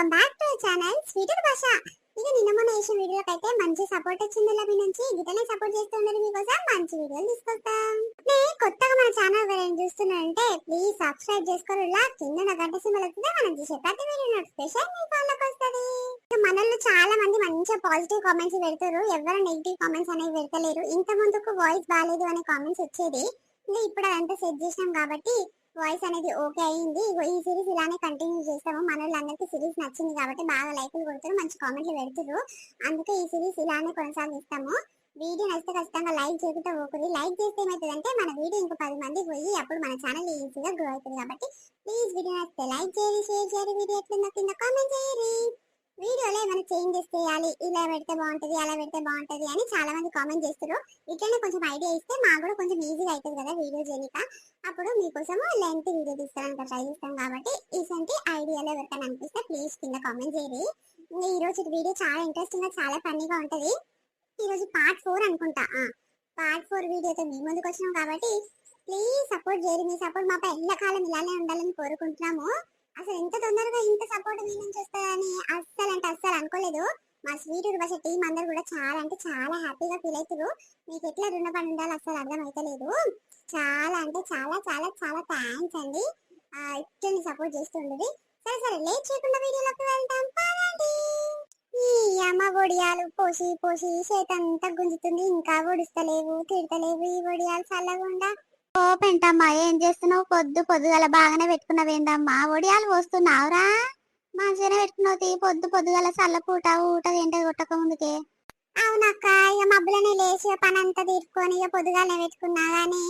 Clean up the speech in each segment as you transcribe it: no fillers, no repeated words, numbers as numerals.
Welcome back to channel sweeter భాష. ఇక నిన్న మొన్న వేసిన వీడియోకి అయితే మంచి సపోర్ట్ వచ్చింది. మీ నుంచి గిటనే సపోర్ట్ చేస్తుండదు మీకోసం మంచి వీడియోలు తీసుకొస్తాం. కొత్తగా మన ఛానల్ ఎవరైనా చూస్తున్నారంటే ప్లీజ్ సబ్స్క్రైబ్ చేసుకోరులా కింద నా గంట సింబల్ వస్తుంది. మనం చేసే ప్రతి వీడియో నోటిఫికేషన్ మీ ఫోన్లోకి వస్తుంది. మనల్లో చాలా మంది మంచిగా పాజిటివ్ కామెంట్స్ పెడతారు, ఎవరు నెగిటివ్ కామెంట్స్ అనేవి పెడతలేరు. ఇంత ముందుకు వాయిస్ బాగాలేదు అనే కామెంట్స్ వచ్చేది, ఇంకా ఇప్పుడు అదంతా సెట్ చేసినాం కాబట్టి వాయిస్ అనేది ఓకే అయింది. ఈ సిరీస్ ఇలానే కంటిన్యూ చేస్తాము. మన వాళ్ళందరికీ సిరీస్ నచ్చింది కాబట్టి బాగా లైకులు కొడుతారు, మంచి కామెంట్లు పెడుతున్నారు. అందుకే ఈ సిరీస్ ఇలానే కొనసాగిస్తాము. వీడియో నచ్చితే ఖచ్చితంగా లైక్ చేయకుండా పోకూడదు. లైక్ చేస్తే ఏమవుతుందంటే మన వీడియో ఇంకో 10 మందికి పోయి అప్పుడు మన ఛానల్ ఈజీగా గ్రో అవుతుంది. కాబట్టి ప్లీజ్ వీడియో నచ్చితే లైక్ చేయండి, షేర్ చేయండి, వీడియో ఎట్లుందో కింద కామెంట్ చేయండి. వీడియోలో ఏమైనా చేంజెస్ చేయాలి, ఇలా పెడితే బాగుంటది, అలా పెడితే బాగుంటది అని చాలా మంది కామెంట్ చేస్తారు. ఇట్లనే కొంచెం ఐడియా ఇస్తే మాకు కూడా కొంచెం ఈజీగా అవుతుంది కదా వీడియో చేయక. అప్పుడు మీకోసం లెంత్ వీడియో తీసుకోవడానికి ట్రై చేస్తాం. కాబట్టి ఇటువంటి ఐడియాలో ఎవరికైనా అనిపిస్తే ప్లీజ్ కింద కామెంట్ చేయండి. ఈ రోజు వీడియో చాలా ఇంట్రెస్టింగ్ గా చాలా ఫన్నీగా ఉంటది. ఈ రోజు పార్ట్ 4 అనుకుంటా. పార్ట్ 4 వీడియోతో మీ ముందుకు వచ్చినాం కాబట్టి ప్లీజ్ సపోర్ట్ చేయండి. మీ సపోర్ట్ మాపై ఎల్లకాలం ఇలానే ఉండాలని కోరుకుంటున్నాము. అసలు ఎంత తొందరగా ఇంత సపోర్ట్ మీ నుంచి వస్తుందని అస్సలు అనుకోలేదు. మా స్వీట్ భాష టీం అందరు కూడా చాలా అంటే చాలా హ్యాపీగా ఫీల్ అవుతారు. మీకు ఎట్లా రుణపడి ఉండాలో అసలు అర్థం అయితలేదు. చాలా అంటే చాలా చాలా చాలా థ్యాంక్స్ అండి. ఇట్లని సపోర్ట్ చేస్తుండదు. సరే లేట్ చేయకుండా వీడియోలోకి వెళ్దాం పదండి. ఈ అమ్మ ఒడియాలు పోసి పోసి చేతంతా గుంజుతుంది, ఇంకా ఒడుస్తలేవు తిడతలేవు ఈ ఒడియాలు చల్లకుండా. ఓ పెంటమ్మా, ఏం చేస్తున్నావు? పొద్దుగల బాగానే పెట్టుకున్నావేందమ్మా? ఒడియాలు పోస్తున్నావురా? మంచిగానే పెట్టుకున్నావు. పొద్దుగల చల్లపూట ఊట ఎంట కొట్టక ముందుకే. అవునక్క, ఇక మబ్బులనే లేచి పని అంతా తీర్చుకొని ఇక పొద్దుగాలనే పెట్టుకున్నా గానీ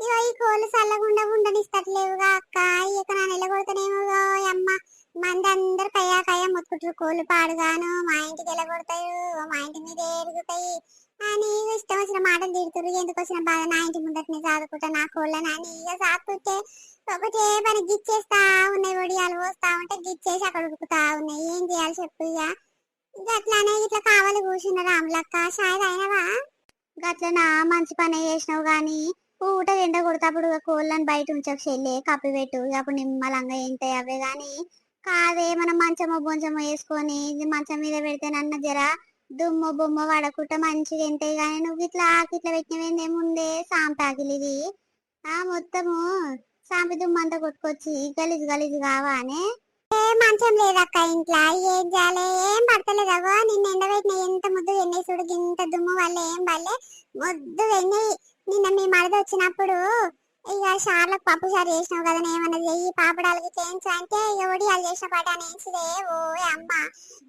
ఇక ఈ కోళ్ళు చల్లగుండా ఉండనిస్తట్లేవుగా అక్క. ఇక నా నిలగొడతానేమో అమ్మ. మంది అందరు కయ్యా మొత్తుకుంటారు, కోళ్ళు పాడుగాను మా ఇంటికి వెళ్ళగొడతాయి, మా ఇంటి మీద ఎరుగుతాయి అని ఇష్టం వచ్చిన మాటలు తిడుతురు. ఎందుకు వచ్చిన బాధ, నా ఇంటి ముందటనే సాదుకుంటా నా కోళ్ళని అని ఇక సాదుకుంటే ఒకటే పని గిచ్చేస్తా ఉన్నాయి. ఒడియాలు పోస్తా ఉంటే గిచ్చేసి అక్కడ ఉడుకుతా ఉన్నాయి. ఏం చేయాలి చెప్పు? ఇక అట్లానే ఇట్లా కావాలి కూర్చున్న రాములక్క. షాయ్ అయినవా? గట్లనా మంచి పని చేసినావు గాని ఊట ఎండ కొడతాప్పుడు కోళ్ళని బయట ఉంచకు చెల్లే, కప్పి పెట్టు. అప్పుడు నిమ్మలంగా ఏంటాయి అవే గాని కాదే. మనం మంచమో బొంచమో వేసుకొని మంచం మీద పెడితే నన్న జర దుమ్ము బొమ్మ పడకుండా మంచిగా ఎంటాయి. కానీ నువ్వు ఇట్లా పెట్టినవేందేముందే సాంపాకిలి ఇది. మొత్తము సాంపి దుమ్ము అంతా కొట్టుకొచ్చి గలీజు కావానే. మంచం లేదక్క ఇంట్లో, ఏం చేయాలి? ఏం పడతలేదవో. నిన్న ఎండబెట్టిన ఎంత ముద్దు వెన్నయ్య చూడు, ఇంత దుమ్ము వల్ల ఏం పడలే. ముద్దు వెన్నయ్యి. నిన్న మీ మరద వచ్చినప్పుడు ఇక షార్లకు పప్పు షార్ చేసినావు కదా, ఏమన్నా చెయ్యి పాపడాలకి చేయించు అంటే ఒడియాలు చేసిన పాట అనేసిదే. ఓ అమ్మ,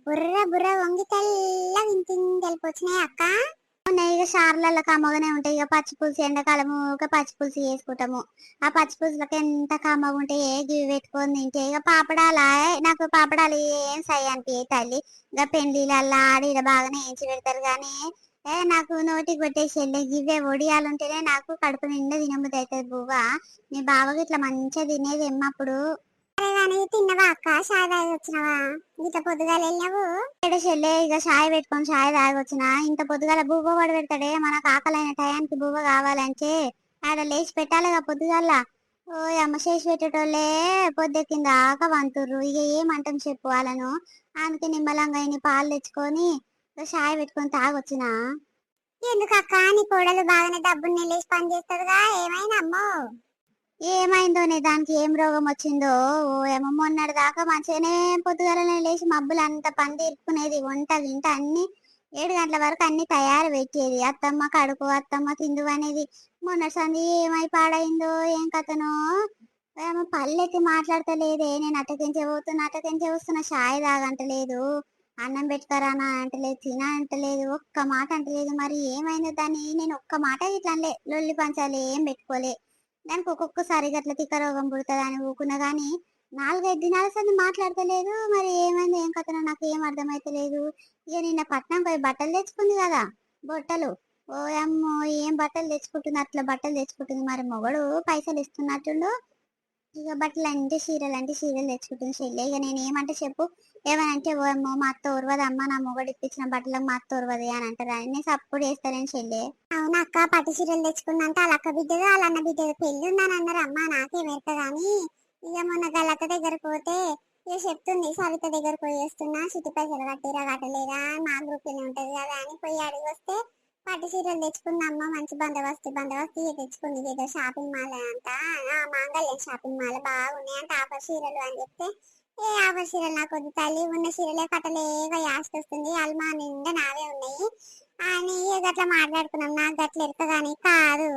బుర్ర వంగి తెల్ల వెళ్ళిపోచ్చినాయి అక్క. ఇక షార్లలో కమ్మగానే ఉంటాయి. ఇక పచ్చి పులుసు ఎండాకాలము ఒక పచ్చి పులుసు చేసుకుంటాము. ఆ పచ్చి పులుసులకు ఎంత కమ్మగా ఉంటాయి. గివి పెట్టుకొని తింటే ఇక పాపడాలా. నాకు పాపడాలు ఏం సై అనిపించాయి తల్లి. ఇక పెండ్లీలల్లా ఆడి బాగానే వేయించి పెడతారు కానీ నాకు నోటికి పెట్టేసి ఇవే ఒడియాలు ఉంటేనే నాకు కడుపు నిండా తినబుద్ధి అవుతుంది. బువ్వా మీ బావకి ఇట్లా మంచిగా తినేది ఎమ్మప్పుడు. తిన్నవా అక్క? షాయ్ తాగి వచ్చినవా? ఇంత పొద్దుగాల వెళ్ళావు చెల్లె? ఇక షాయ్ పెట్టుకొని షాయ్ తాగి వచ్చిన. ఇంత పొద్దుగాల బువ్వ పడి పెడతాడే. మనకు ఆకలైన టయానికి బువ్వ కావాలంటే ఆడ లేచి పెట్టాలిగా పొద్దుగాల. ఓ అమ్మ చేసి పెట్టేటోళ్ళే పొద్దెక్కింది దాకా వంతుర్రు. ఇక ఏమంటాం చెప్పు వాళ్ళను. అందుకే నిమ్మలంగా ఇన్ని పాలు తెచ్చుకొని షాయ్ పెట్టుకొని తాగొచ్చిన. ఎందుకక్క? నీ కోడలు బాగానే డబ్బుని నిలేసి పని చేస్తుందిగా, ఏమైనా అమ్మో? ఏమైందోనే, దానికి ఏం రోగం వచ్చిందో. ఓ ఏమో మొన్నటి దాకా మంచిగానే పొద్దుగాలనే లేచి మబ్బులు అంత పని తీర్చుకునేది. వంట గింట అన్ని 7 గంటల వరకు అన్ని తయారు పెట్టేది. అత్తమ్మ కడుపు, అత్తమ్మ తిందు అనేది. మొన్నటి సంది ఏమై పాడైందో ఏం కథనో. ఏమో పల్లెత్తి మాట్లాడతలేదే. నేను అటకెంచే వస్తున్నా షాయ్ తాగంటలేదు, అన్నం పెట్టుకరానా అంటలేదు, తిన అంటలేదు, ఒక్క మాట అంటలేదు. మరి ఏమైందో దాన్ని నేను ఒక్క మాట ఇట్లా అనలే. లొల్లి పంచాలి ఏం పెట్టుకోలే. దానికి ఒక్కొక్కసారి గట్ల తిక్క రోగం పుడుతుంది అని ఊకున్నా గానీ 4-5 దినాల సంది మాట్లాడతలేదు. మరి ఏమైంది ఏం కథనో నాకు ఏం అర్థమైతలేదు. ఇక నిన్న పట్నం పోయి బట్టలు తెచ్చుకుంది కదా, బొట్టలు. ఓ అమ్మో, ఏం బట్టలు తెచ్చుకుంటుంది, అట్లా బట్టలు తెచ్చుకుంటుంది. మరి మొగడు పైసలు ఇస్తున్నట్టుండు. ఇక బట్టలు అంటే చీరలు తెచ్చుకుంటుంది చెల్లె. ఇక నేను ఏమంటే చెప్పు, ఏమనంటే ఓ అమ్మో మా అత్త ఉరవది అమ్మ, నా మొగడు ఇప్పించిన బట్టలకు మా అత్త ఉరవది అని అంటారు. అని నేను సపోర్ట్ చేస్తానని చెల్లె. అవును అక్క, పట్టు చీరలు తెచ్చుకుందంటే వాళ్ళ అక్క బిడ్డది వాళ్ళ అన్న బిడ్డది పెళ్లి ఉందని అన్నారు. అమ్మ నాకే వెరక గాని ఇక మొన్న గల్లక్క దగ్గర పోతే ఇక చెప్తుంది సవిత దగ్గర పోయి వస్తున్నా, చిట్టి పైసలు కట్టిరా కట్టలేదా మా గ్రూప్ లోనే ఉంటది కదా అని పోయి అడిగి వస్తే పట్టు చీరలు తెచ్చుకుందమ్మ, మంచి బందోబస్తు ఇక తెచ్చుకుంది. ఏదో షాపింగ్ మాల్ అంట, మాంగళ్యం షాపింగ్ మాల్ బాగున్నాయి అంటే ఆఫర్ చీరలు అని చెప్తే, ఏ ఆఫర్ చీరలు నాకు వద్దు తల్లి, ఉన్న చీరలే కట్టలేక యాస్ట్ వస్తుంది, అల్మా నిండా నావే ఉన్నాయి అని గట్లా మాట్లాడుకున్నాం. నాకు గట్ల ఎరక కానీ కాదు,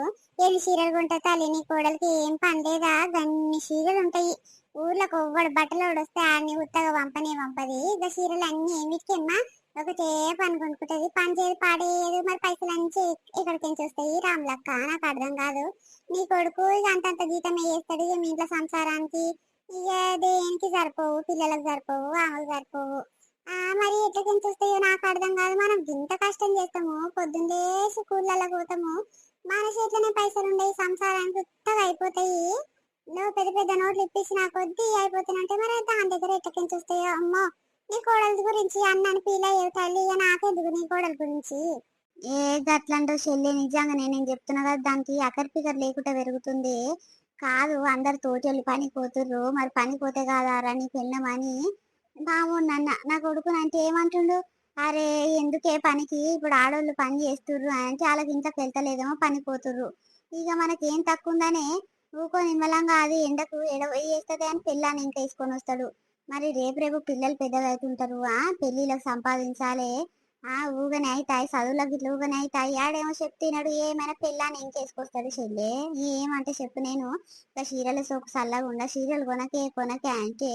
ఎన్ని చీరలు కొంటా తల్లి, నీ కోడలికి ఏం పని లేదా, గన్ని చీరలు ఉంటాయి, ఊర్లోకి ఒవ్వడు బట్టలు వస్తే ఆడిని ఉత్తగా పంపది, ఇక చీరలు అన్ని ఏమిటికమ్మా ఒకటే పని కొనుక్కుంటది, పని చేయదు పాడేది, మరి పైసలు అన్ని ఎక్కడికి వస్తాయి రాములక్క, నాకు అర్థం కాదు. నీ కొడుకు ఇక అంతంత జీతం వేస్తాడు, ఇక మీ ఇంట్లో సంసారానికి ఇక దేనికి సరిపోవు, పిల్లలకు సరిపోవు, ఆమెకు సరిపోవు. మరి ఎట్లకి వస్తాయో నాకు అర్థం కాదు. మనం ఇంత కష్టం చేస్తాము, పొద్దున్న లేసి కూళ్ళల్లో పోతాము, మన చేతిలోనే పైసలు ఉండయి, సంసారానికి ఉత్తగా అయిపోతాయి. నువ్వు పెద్ద పెద్ద నోట్లు ఇప్పించిన కొద్దీ అయిపోతున్నట్టే, మరి దాని దగ్గర ఎట్లకించి వస్తాయో. అమ్మో, నీ కోడల గురించి అన్నాను ఫీల్ అయ్యే తల్లి, ఇక నాకెందుకు నీ కోడల గురించి. ఏ గట్లంటో చెల్లి, నిజంగా నేను చెప్తున్నా కదా, దానికి అకర్ పికర్ లేకుండా పెరుగుతుంది. కాదు, అందరు తోటోళ్ళు పని పోతుర్రు, మరి పని పోతే కాదారా నీ పెళ్ళమని బాగుండన్న నా కొడుకుని అంటే ఏమంటుండు, అరే ఎందుకే పనికి, ఇప్పుడు ఆడోళ్ళు పని చేస్తుర్రు అంటే వాళ్ళకి ఇంట్లోకి వెళ్తలేదేమో పని పోతుర్రు, ఇక మనకేం తక్కువ ఉందనే ఊకో నిమ్మలంగా అది ఎండకు ఎడబోయి వేస్తుంది అని పెళ్ళాన్ని ఇంకా వేసుకొని వస్తాడు. మరి రేపు రేపు పిల్లలు పెద్దగా అవుతుంటారు, పెళ్ళిళ్ళకి సంపాదించాలి, ఊగనే అవుతాయి చదువులకు ఇట్లా ఊగనే అవుతాయి, ఆడేమో చెప్తున్నాడు ఏమైనా పెళ్ళాన్ని ఇంకేసుకొస్తాడు చెల్లె. ఏమంటే చెప్పు, నేను ఇక చీరల సోకు చల్లగా ఉండ, చీరలు కొనకే అంటే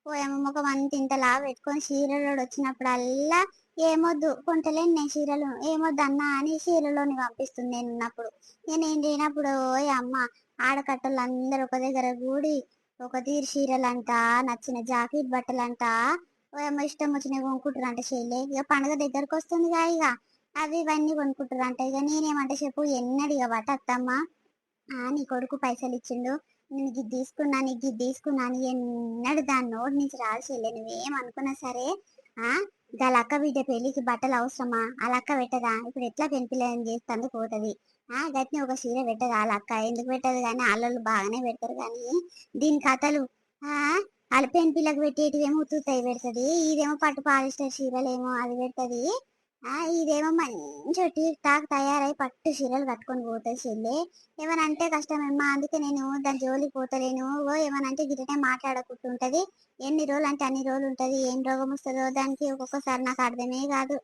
పోయాము ముఖం అంత ఇంతలా పెట్టుకొని చీరలు వచ్చినప్పుడల్లా ఏమొద్దు కొంటలేను నేను చీరలు, ఏమొద్దు అన్నా అని చీరలోని పంపిస్తుంది నేను ఉన్నప్పుడు. నేను లేనప్పుడు అమ్మ ఆడకట్టలు అందరు ఒక దగ్గర కూడి ఒక తీరు చీరలంట, నచ్చిన జాకెట్ బట్టలంట, ఏమో ఇష్టం వచ్చినవి కొనుక్కుంటారంట చెల్లె. ఇక పండుగ దగ్గరకు వస్తుందిగా, ఇక అవి ఇవన్నీ కొనుక్కుంటారంట. ఇక నేనేమంటే చెప్పు, ఎన్నడిగా బట్ట అత్తమ్మ, నీ కొడుకు పైసలు ఇచ్చిండు, నేను నీకు ఇది తీసుకున్నా అని ఎన్నడు దాని నోటి నుంచి రాదు చెల్లె. నువ్వేమనుకున్నా సరే, గా లక్క బిడ్డ పెళ్లికి బట్టలు అవసరమా, ఆ లక్క పెట్టదా, ఇప్పుడు ఎట్లా పెంపిల్లని చేస్తందుకు పోతుంది, గట్ని ఒక చీర పెట్టదు ఆ లక్క, ఎందుకు పెట్టదు కానీ వాళ్ళు బాగానే పెడతారు కానీ దీని కథలు, వాళ్ళ పెంపిల్లకు పెట్టేటివేమో ఉతుతాయి పెడుతుంది, ఇదేమో పట్టు పాలిస్టర్ చీరలేమో అది పెడుతుంది, ఇదేమో మంచి టీక్ టాక్ తయారై పట్టు చీరలు కట్టుకొని పోతుంది చెల్లె. ఏమనంటే కష్టమేమ్మా, అందుకే నేను దాని జోలికి పోతలేను. ఏమనంటే గిటనే మాట్లాడకుంటుంటది, ఎన్ని రోజులు అంటే అన్ని రోజులు ఉంటది, ఏం రోగం వస్తుందో దానికి ఒక్కొక్కసారి నాకు అర్థమే కాదు.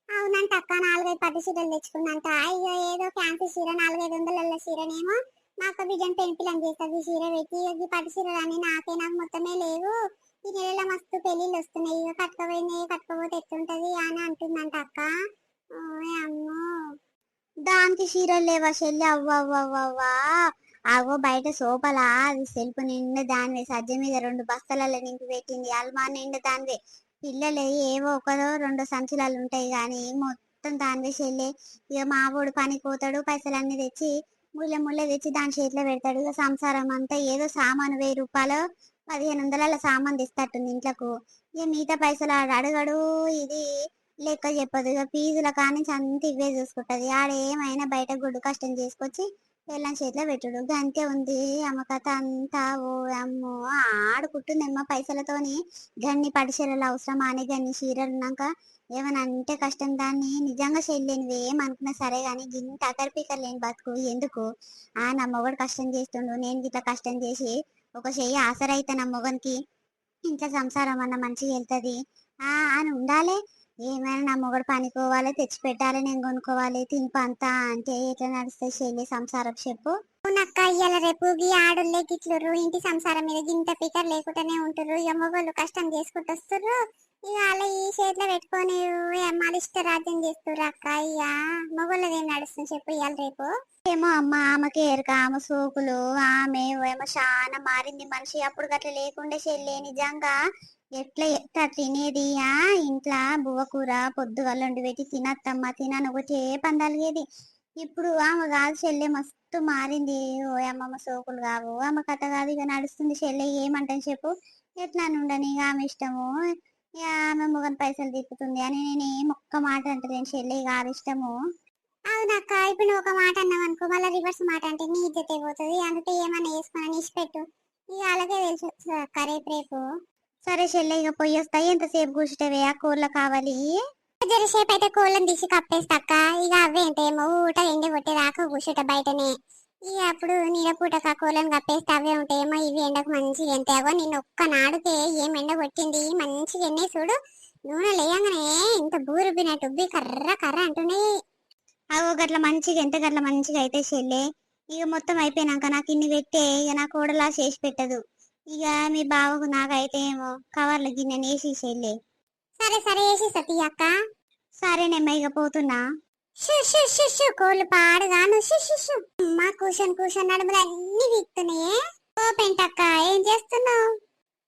అవునంట అక్క, 4-5 పట్టు చీరలు తెచ్చుకున్నంట, అయ్యో ఏదో ఫ్యాన్సీ చీర 400-500 చీరనేమో మా అక్క బిడ్డను పెంపిలని చేస్తుంది చీర పెట్టి, ఈ పట్టు చీరలు అని నాకు మొత్తమే లేవు, ఈ నెలలో మస్తు పెళ్లిళ్ళు వస్తున్నాయి, ఇక కట్టుకోపోతే ఎట్లుంటది అని అంటుందంట అక్క. అమ్మో, దానికి చీరలు లేవా చెల్లి, అవ్వవ్వవ్వా, ఆగో బయట సోపలా అది సెల్ఫ్ నిండా దానివే, సజ్జ మీద 2 బస్తలలో నింపి పెట్టింది, అల్మా నిండా దానివే, పిల్లలు ఏవో ఒకరో 2 సంచులాలు ఉంటాయి కానీ మొత్తం దానివే చెల్లి. ఇక మావోడు పనికి పోతాడు, పైసలన్నీ తెచ్చి ముళ్ళ తెచ్చి దాని చేతిలో పెడతాడు, ఇక సంసారం అంతా ఏదో సామాను 1000 రూపాయలు 1500 సామాన్ తెస్తట్టుంది ఇంట్లకు, ఇక మిగతా పైసలు అడగడు, ఇది లెక్క చెప్పదు, ఇక ఫీజుల కానించి అంత ఇవే చూసుకుంటది, ఆడేమైనా బయట గుడ్డు కష్టం చేసుకొచ్చి పెళ్ళం చేతిలో పెట్టుడు, గంతే ఉంది అమ్మ కథ అంతా. ఓ అమ్మో, ఆడుకుంటుందమ్మ పైసలతోని, గన్ని పడిచీరలు అవసరమా అని గన్ని చీరలు ఉన్నాక ఏమన్నా అంటే కష్టం, దాన్ని నిజంగా చెల్లేనివి ఏమనుకున్నా సరే కానీ ఇంత అకర్పికర్ లేని బతుకు ఎందుకు, నా మొగడు కష్టం చేస్తుండు, నేను గిట్లా కష్టం చేసి ఒక చెయ్యి ఆసరైతే నా మొగనికి ఇంట్లో సంసారం అన్న మంచిగా వెళ్తుంది అని ఉండాలి. ఏమైనా నా మొగడు పనికోవాలి, తెచ్చి పెట్టాలి, నేను కొనుక్కోవాలి, తినిపంతా అంటే ఎట్లా నడుస్తాయి చెల్లి సంసారం చెప్పు. నక్క ఇయ్యాల రేపు గీ ఆడోళ్ళే గిట్లుర్రు, ఇంటి సంసారం మీద గింత పికర్ లేకుండానే ఉంటుర్రు, ఇక మొగోళ్ళు కష్టం చేసుకుంటూ వస్తుర్రు, ఇక అలా ఈ చేతిలో పెట్టుకొని మరిష్ట రాజ్యం చేస్తుర్రు అక్క. ఇక మొగోళ్ళది ఏం నడుస్తుంది చెప్పు ఇవాళ రేపు. ఏమో అమ్మ, ఆమెకే ఎరక, ఆమె సోకులు, ఆమె ఏమో చాలా మారింది మనిషి, అప్పుడు గట్ల లేకుండే చెల్లి. నిజంగా ఎట్లా ఎట్లా తినేది, ఇంట్లో బువ్వకూర పొద్దుగల వండి పెట్టి తినత్తమ్మ తినని ఒకటే పందాలిగేది, ఇప్పుడు ఆమె కాదు చెల్లె మస్తు మారింది. ఓ అమ్మమ్మ సోకులు కావు, ఆమె కథ కాదు, ఇక నడుస్తుంది చెల్లె. ఏమంటాను చెప్పు, ఎట్లా ఉండని ఆమె ఇష్టము, ఆమె మొగని పైసలు తిప్పుతుంది అని నేను ఏం ఒక్క మాట అంటలేను చెల్లె, ఇక ఆమె ఇష్టము. అవునక్క, ఇప్పుడు నువ్వు ఒక మాట అన్నావు అనుకో, మళ్ళీ రివర్స్ మాట అంటే నీ ఇజ్జతే పోతుంది, అందుకే ఏమన్నా వేసుకొని ఇచ్చిపెట్టు, ఇక అలాగే తెలుసు అక్క రేపు రేపు సరే చెల్లె ఇక పోయి వస్తాయి. ఎంతసేపు కూర్చుంటవే ఆ కోళ్ళ కావాలి. జరసేపు అయితే కోళ్ళని తీసి కప్పేస్తాక ఇక అవేంటేమో ఊట ఎండి కొట్టేదాకా కూర్చుంట బయటనే. ఇక అప్పుడు నీడ పూటక కోళ్ళని కప్పేస్తే అవే ఉంటాయేమో ఇవి ఎండకు మంచిగా ఎంతేగో నిన్న ఒక్క నాడుకే ఏం ఎండ కొట్టింది మంచిగా ఎన్నే చూడు. నూనె లేయంగానే ఇంత బూరుబ్బినట్టు ఉబ్బి కర్ర కర్ర అంటున్నాయి. అగో గట్ల మంచిగా ఎంత గట్ల మంచిగా అయితే చెల్లె ఇక మొత్తం అయిపోయినాక నాకు ఇన్ని పెట్టే ఇక నా కోడలా చేసి పెట్టదు. ఇక మీ బావకు నాకైతే ఏమో కవర్ల గిన్నె వేసి చెల్లె. సరే సరే వేసేస్తా తీయక్క. సరేనేమ్మా ఇక పోతున్నా. షూ షూ షూ షూ కోళ్ళు పాడుగాను షూ షూ షూ. అమ్మా కూర్చొని కూర్చొని నడుములు అన్ని వీక్తున్నాయే. ఓ పెంటక్క ఏం చేస్తున్నావు?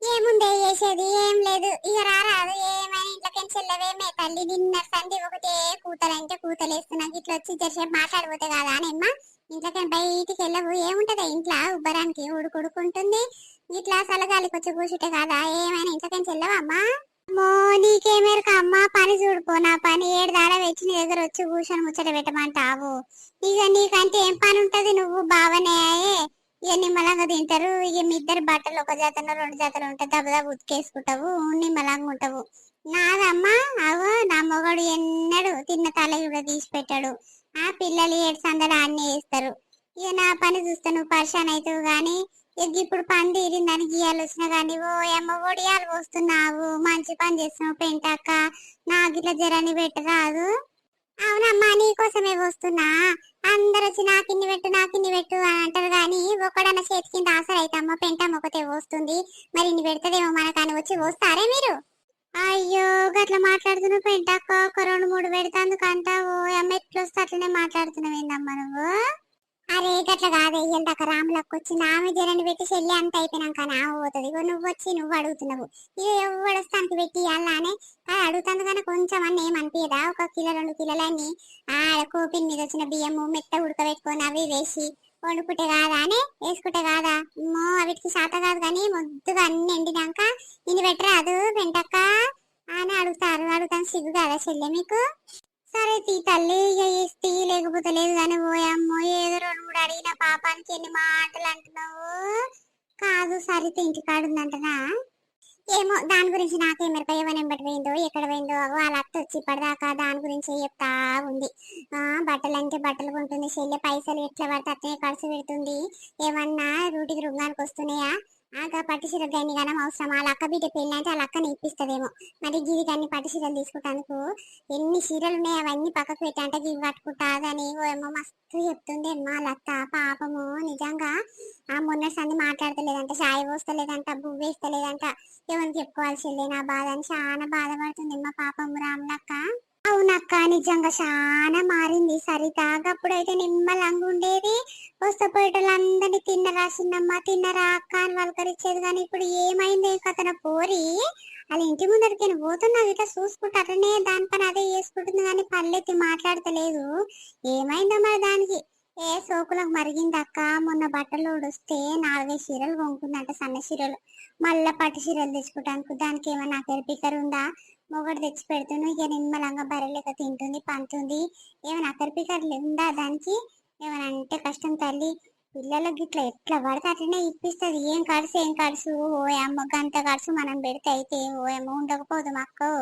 ఏముందే చేసేది ఏం లేదు. ఇక రారాదు ఏమైనా ఇంట్లోకి చెల్లవేమే తల్లి నిన్న సంధి ఒకటే కూతలంటే కూతలేస్తున్నాక ఇట్లా వచ్చి జరసేపు మాట్లాడిపోతే కాదా అనేమ్మా. ఇంట్లోకి బయటికి వెళ్ళవు ఏముంటదా ఇంట్లో ఉబ్బరానికి ఉడుకుడుకుంటుంది. ఇట్లా సలగాలికి వచ్చి కూర్చుంటే కాదా ఏమైనా ఇంట్లోకి చెల్లవా అమ్మా? మో నీకేమేరకు అమ్మ పని చూడుకో నా పని ఏడు దాడ వచ్చి నీ దగ్గర వచ్చి కూర్చొని ముచ్చట పెట్టమంటావు. ఇక నీకంటే ఏం పని ఉంటది నువ్వు బావనే ఇక నిమ్మలంగా తింటారు. ఇక మీ ఇద్దరు బట్టలు ఒక జాతలో రెండు జాతలు ఉంటాయి దెబ్బ ఉతికేసుకుంటావు నిమ్మలంగా ఉంటావు. నాదమ్మా అవో నా మొగడు ఎన్నడు తిన్న తల కూడా తీసి పెట్టాడు. ఆ పిల్లలు ఏడు సందలు అన్ని వేస్తారు. ఇక నా పని చూస్తే నువ్వు పరిశాన్ అవుతావు గాని ఇక ఇప్పుడు పని తీరిందని గీయాలు వచ్చినా కానీ ఓ అమ్మ ఒడియాలు పోస్తున్నావు మంచి పని చేస్తున్నావు పెంటాక నాకు ఇట్లా జరాన్ని పెట్టరాదు. అవునమ్మా నీకోసమే వస్తున్నా. అందరు వచ్చి నాకిన్ని పెట్టు నాకిన్ని పెట్టు అని అంటారు కానీ ఒకడన్న చేతి కింద ఆసర అయితే అమ్మ పెంటమ్మ ఒకతే వస్తుంది. మరి ఇన్ని పెడతదేమో మనకని వచ్చి వస్తారే మీరు? అయ్యో గట్లా మాట్లాడుతున్నావు పెంటాక ఒక రెండు మూడు పెడతాందుకు అంటావు అమ్మ ఎట్లా వస్తే అట్లనే మాట్లాడుతున్నావు ఏందమ్మా నువ్వు? అరే గట్ల కాదే ఇయ్యందాక రాములకు వచ్చి నామే జరని పెట్టి చెల్లి అంత అయిపోయినాక నా పోతుంది. ఇగో నువ్వు వచ్చి నువ్వు అడుగుతున్నావు ఇక ఎవడొస్తానికి పెట్టి ఇవ్వాలనే అడుగుతాను కానీ కొంచెం అన్న ఏమనిపించదా? ఒక కిలో 2 కిలోలని కోపిన్ మీద వచ్చిన బియ్యము మెత్త ఉడకబెట్టుకొని అవి వేసి వండుకుంటే కాదా అని వేసుకుంటే కాదా? వీటికి శాత కాదు కానీ మొద్దుగా అన్ని ఎండినాక ఇన్ని పెట్టరాదు వెంటక్క అని అడుగుతాను. సిగ్గు కాదా చెల్లె మీకు? సరే తీ తల్లి ఇక ఇస్తీ లేకపోతే లేదు కానీ పోయమ్మో ఏదో 2 3 అడిగిన పాపానికి ఎన్ని మాటలు అంటున్నావు. కాదు సరిత ఇంటికాడు ఉందంటనా? ఏమో దాని గురించి నాకేమెరక ఎవరు ఎంబటి పోయిందో ఎక్కడ పోయిందో వాళ్ళ అత్త వచ్చి ఇప్పటిదాకా దాని గురించి చెప్తా ఉంది. బట్టలు అంటే బట్టలు కొంటుంది చెల్లె పైసలు ఎట్లా పడితే అట్లనే ఖర్చు పెడుతుంది. ఏమన్నా రూటికి రుగ్గానికి వస్తున్నాయా? ఆగా పట్టుచీర గన్ని గనం అవసరం. వాళ్ళ అక్క బిడ్డ పెళ్ళి అంటే వాళ్ళ అక్కని ఇప్పిస్తుందేమో. మరి గిరి అన్ని పట్టుచీరలు తీసుకుంటానికి ఎన్ని చీరలు ఉన్నాయి అవన్నీ పక్కకు పెట్టి అంటే గివి కట్టుకుంటాదని ఏమో మస్తు చెప్తుంది అమ్మా లత్త పాపము. నిజంగా మొన్న సంది మాట్లాడతలేదంట చాయ్ పోస్తలేదంట బువ్వ వేస్తలేదంట. ఎవరికి చెప్పుకోవాల్సిందే నా బాధ అని చాలా బాధపడుతుంది అమ్మ పాపం రాములక్క. అవునక్క నిజంగా చాలా మారింది సరిత. అప్పుడైతే నిమ్మలంగా ఉండేది. వస్తపోయేటోళ్ళందరినీ తిన్నరా చిన్నమ్మ తిన్నరా అక్క అని పలకరించేది కానీ ఇప్పుడు ఏమైంది కథన పోరి వాళ్ళ ఇంటి ముందరికి పోతున్నది ఇట్లా చూసుకుంటూ అట్లనే దాని పని అదే చేసుకుంటుంది కానీ పల్లెత్తి మాట్లాడతలేదు. ఏమైందో మరి దానికి ఏ సోకులకు మరిగింది అక్క. మొన్న బట్టలు వస్తే 4 చీరలు కొనుక్కుందంట సన్న చీరలు. మళ్ళా పట్టు చీరలు తెచ్చుకుంటాను దానికి ఏమన్నా అక్కరి ఉందా? మొగడు తెచ్చి పెడుతున్నా ఇక నిమ్మలంగా బర్రెలెక్క తింటుంది పంటుంది. ఏమైనా అక్కరి ఉందా దానికి? ఏమైనా అంటే కష్టం తల్లి. పిల్లలకి ఇట్లా ఎట్లా పడితే అట్లనే ఇప్పిస్తుంది. ఏం కడుసు ఓ అమ్మ గంత కడుసు మనం పెడితే అయితే ఓ అమ్మ ఉండకపోదు మాకు.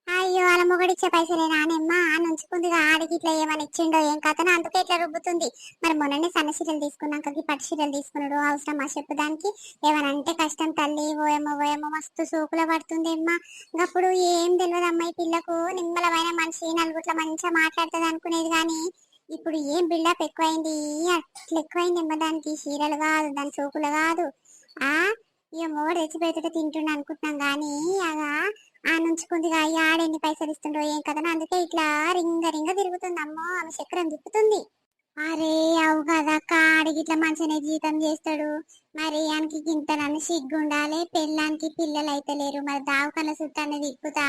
అయ్యో వాళ్ళ మొగడిచ్చే పైసలేనా అనమ్మా నుంచుకుందిగా ఆడికి ఇట్లా ఏమైనా ఇచ్చిండో ఏం కథనో అందుకే ఇట్లా రుబ్బుతుంది. మరి మొన్ననే సన్న చీరలు తీసుకున్నాక పట్టు చీరలు తీసుకున్నాడు అవసరమా చెప్పు దానికి? ఏమైనా అంటే కష్టం తల్లి. ఓయమ్మ మస్తు సోకుల పడుతుంది అమ్మా. అప్పుడు ఏం తెలియదు అమ్మాయి పిల్లకు నిమ్మలమైన మనిషి నలుగుట్ల మంచిగా మాట్లాడుతుంది అనుకునేది కానీ ఇప్పుడు ఏం బిల్డప్ ఎక్కువైంది. అట్లా ఎక్కువైంది అమ్మ దానికి. చీరలు కాదు దాని సోకులు కాదు. ఆ ఇక మొగడు తెచ్చి పెడితే తింటుండ అనుకుంటున్నాం కానీ అగా నుంచుకుందిగా ఆడెన్ని పైసలు ఇస్తుండో ఏం కదా అందుకే ఇట్లా రింగ తిరుగుతుంది అమ్మో ఆమె చక్రం తిప్పుతుంది. అరే అవు కదా ఆడికి ఇట్లా మంచిగానే జీతం చేస్తాడు. మరి ఆయనకి ఇంత నన్ను సిగ్గుండాలి. పెళ్ళానికి పిల్లలు అయితే లేరు. మరి దావకన్న చుట్టాన్ని తిప్పుతా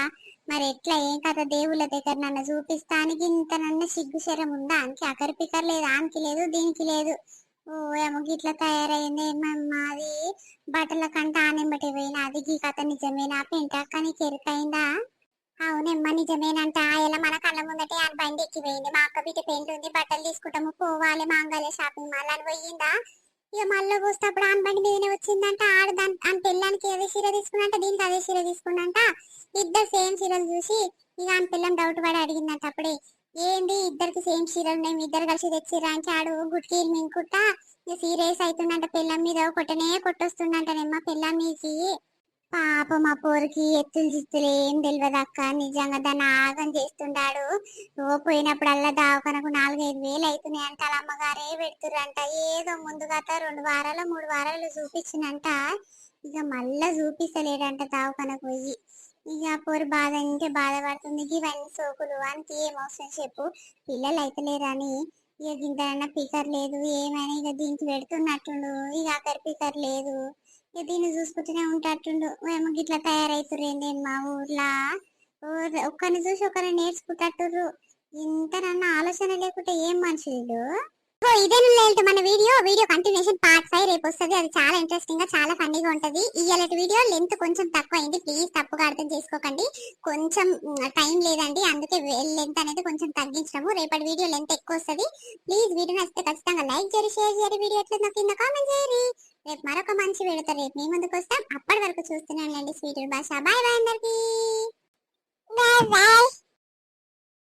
మరి ఎట్లా ఏం కథ దేవుళ్ళ దగ్గర నన్ను చూపిస్తానికి ఇంత నన్ను సిగ్గు శరం ఉందా? ఆనికి అకరి పికర్ లేదు ఆనికి లేదు దీనికి లేదు. ఓ ఏమో ఇట్లా తయారైంది అది బట్టల కంట ఆనెంబటి పోయినా అది ఈ కథ నిజమేనా పెంటాక నీకు ఎరుకైందా? అవునమ్మా నిజమేనంట. ఇలా మన కళ్ళ ముందటే ఆ బండి ఎక్కిపోయింది. మా అక్క బిడ్డ పెయింట్ ఉంది బట్టలు తీసుకుంటాము పోవాలి మాంగళ్య షాపింగ్ మాల్ అని పోయిందా? ఇక మళ్ళీ చూస్తేప్పుడు ఆన్ బండి మీదనే వచ్చిందంట. ఆడ దాని పిల్లానికి అదే చీర తీసుకున్నంట, దీనికి అదే చీర తీసుకున్నంట. ఇద్దరు సేమ్ చీరలు చూసి ఇక ఆన్ పిల్లం డౌట్ పడి అడిగిందంట అప్పుడే, ఏంది ఇద్దరికి సేమ్ చీరలు ఉన్నాయి, మీ ఇద్దరు కలిసి తెచ్చిర్రా అని. ఆడు గుట్కి మింకుట్టా ఇక సీరియస్ అవుతుందంట. పిల్లం మీద కొట్టనే కొట్టొస్తుందంటనేమ్మ పిల్లం మీకి. పాపం ఆ పోరికి ఎత్తులు జిత్తులు ఏం తెలియదు అక్క. నిజంగా దాన్ని ఆగం చేస్తుండాడు. ఓ పోయినప్పుడల్లా దావకనకు 4-5 వేలు అవుతున్నాయి అంట. వాళ్ళ అమ్మగారే పెడుతుర్రంట. ఏదో ముందుగా 2 వారాలు 3 వారాలు చూపించినంట. ఇక మళ్ళా చూపిస్తలేడంట దావకనకు పోయి. ఇక ఆ పోరు బాధ అంటే బాధపడుతుంది. ఇవన్నీ సోకులు వానికి ఏం అవసరం చెప్పు, పిల్లలు అయితే లేరని ఇక గింతనన్నా పికర్ లేదు ఏమైనా ఇక దీనికి పెడుతున్నట్టుండు. ఇక అక్కడ పికర్ లేదు, ఇక దీన్ని చూసుకుంటూనే ఉంటాటుండు. ఏమో గిట్లా తయారైతుర్రేంది మా ఊర్లా. ఒక్కరిని చూసి ఒకరిని నేర్చుకుంటట్టుర్రు. ఇంతనన్నా ఆలోచన లేకుంటే ఏం మనుషులు. ఇదే మన వీడియో కంటిన్యూషన్ పార్ట్ 5 రేపు వస్తుంది. అది చాలా ఇంట్రెస్టింగ్ గా చాలా ఫన్నీగా ఉంటది. ఇవాళ వీడియో లెంత్ కొంచెం తక్కువ అయింది, ప్లీజ్ తప్పుగా అర్థం చేసుకోకండి. కొంచెం టైం లేదండి, అందుకే లెంత్ అనేది కొంచెం తగ్గించడము. రేపటి వీడియో లెంత్ ఎక్కువ వస్తుంది. ప్లీజ్ వీడియో నచ్చితే ఖచ్చితంగా లైక్ చేయండి, షేర్ చేయండి. వీడియో ఎట్లా కింద కామెంట్ చేయండి. రేపు మరొక మంచి వీడియోతో రేపు మీ ముందుకు వస్తాం. అప్పటి వరకు చూస్తూనే ఉండండి స్వీట్ భాష. బాయ్ బాయ్ అందరికి. Bye bye.